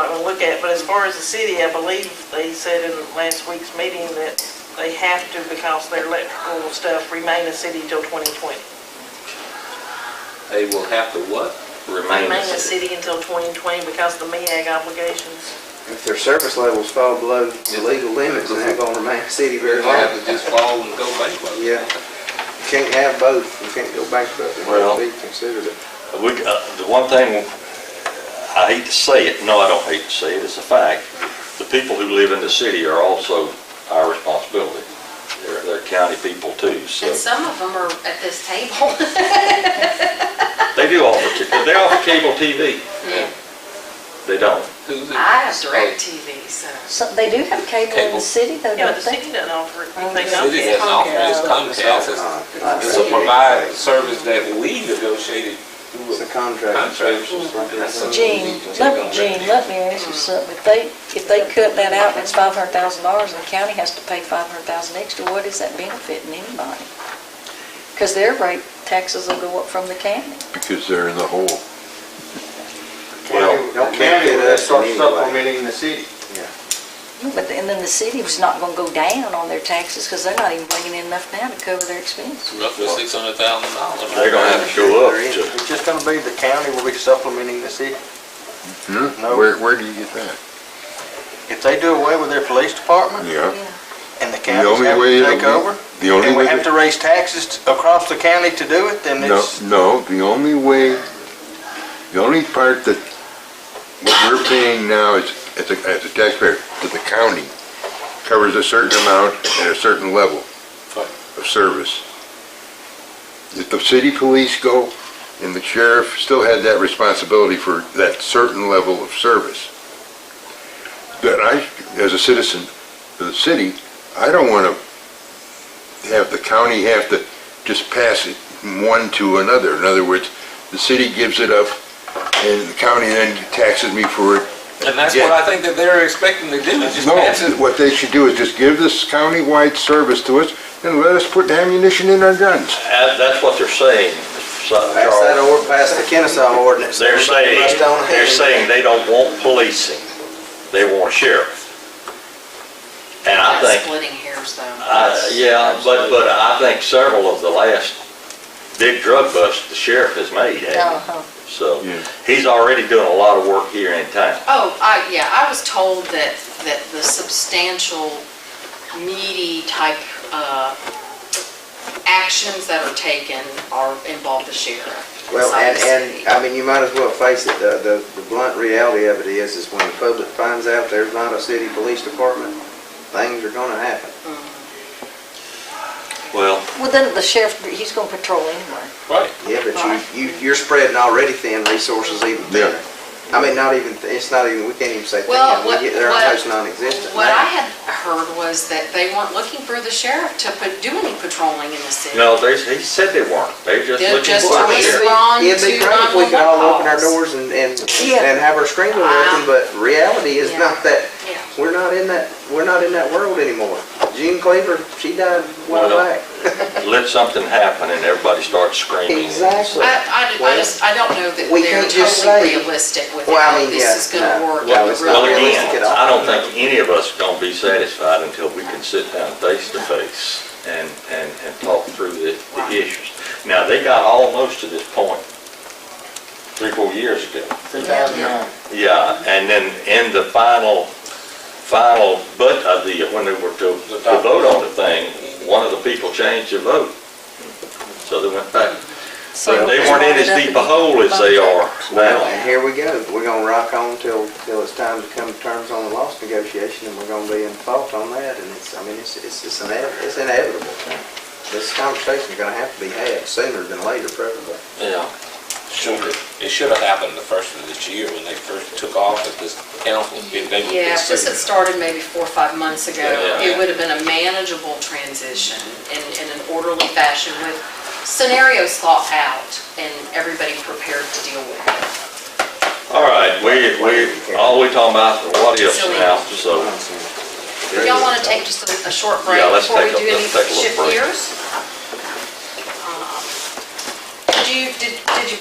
not gonna look at, but as far as the city, I believe they said in last week's meeting that they have to, because their electrical stuff remain a city till 2020. They will have to what? Remain a city until 2020 because of the MEAG obligations. If their service levels fall below the legal limits, then they're gonna remain a city very They long. have to just fall and go bankrupt. Yeah. You can't have both. You can't go bankrupt and Well, be considered it. The one thing, I hate to say it, no, I don't hate to say it, it's a fact. The people who live in the city are also our responsibility. They're county people too, so. And some of them are at this table. They offer cable TV. Yeah. They don't. Who's it? I have direct TV, so. So they do have cable in the city though, Yeah, don't the they? city doesn't offer it. Oh, They the don't. City doesn't offer it, it's Comcast. It's a provide service that we negotiated through It's a a contract. contract. Gene, let me ask you something. If they cut that out and it's $500,000 and the county has to pay $500,000 extra, what is that benefiting anybody? Because their rate taxes will go up from the county. Because they're in the hole. Well, Don't County benefit will us in start any way. supplementing the city. But and then the city's not going to go down on their taxes because they're not even bringing in enough now to cover their expense. Roughly $600,000. they're gonna have to go up to, It's just gonna be the county will be supplementing the city. No. Where do you get that? If they do away with their police department Yeah. and the The county's only having way to it'll take be- over, The only and we way, have to raise taxes across the county to do it, then it's, no, the only way, the only part that what we're paying now is, as a taxpayer, to the county, covers a certain amount at a certain level of service. If the city police go, and the sheriff still has that responsibility for that certain level of service. But I, as a citizen of the city, I don't want to have the county have to just pass it one to another. In other words, the city gives it up, and the county then taxes me for it. And that's what I think that they're expecting to do, is just No, pass it. what they should do is just give this county-wide service to us and let us put ammunition in our guns. that's what they're saying. Pass the Kennesaw ordinance. They're Everybody must own a hand. saying they don't want policing, they want a sheriff. And I That's think, splitting hairs though. yeah, but I think several of the last big drug busts the sheriff has made, hasn't he? Uh-huh. So, Yeah. he's already doing a lot of work here in town. Oh, I was told that the substantial, meaty type, actions that are taken involve the sheriff. Well, inside the and city. I mean, you might as well face it, the blunt reality of it is when the public finds out there's not a city police department, things are gonna happen. Well, Well, then the sheriff, he's going to patrol anyway. Right. Yeah, but you're spreading already thin resources even thinner. I mean, it's not even, we can't even say Well, thin, they're almost non-existent. What now. I had heard was that they weren't looking for the sheriff to do any patrolling in the city. no, he said they weren't. They're just They're looking just for a to sheriff. respond It'd be to great if we could all 911 open our calls. doors Yeah. and have our screen open, but reality is Yeah. not that, Yeah. we're not in that world anymore. Jean Cleaver, she died a while Well, back. Let something happen and everybody starts screaming. Exactly. I don't know that We they're can't just totally say- realistic with Well, I how mean, this yeah, is gonna work. well, in it's real not Well, world. realistic again, at all. I don't think any of us are gonna be satisfied until we can sit down face to face and talk through the issues. Now, they got almost to this point 3-4 years ago. 2009. Yeah, and then in the final, but when they were to vote on the thing, one of the people changed their vote. So they went back. So They weren't in as deep a hole as they are Well, now. and here we go. We're gonna rock on till it's time to come to terms on the loss negotiation, and we're gonna be in fault on that, and it's inevitable. This conversation's gonna have to be had sooner than later, probably. Yeah. It should have happened the first of this year when they first took office, this council. Yeah, if this had started maybe 4 or 5 months ago, Yeah. it would have been a manageable transition in an orderly fashion with scenarios thought out and everybody prepared to deal with it. All right, all we talking about is what ifs now, so. If y'all want to take just a short break Yeah, let's before we take do a- any let's take a little shift break. gears? Did you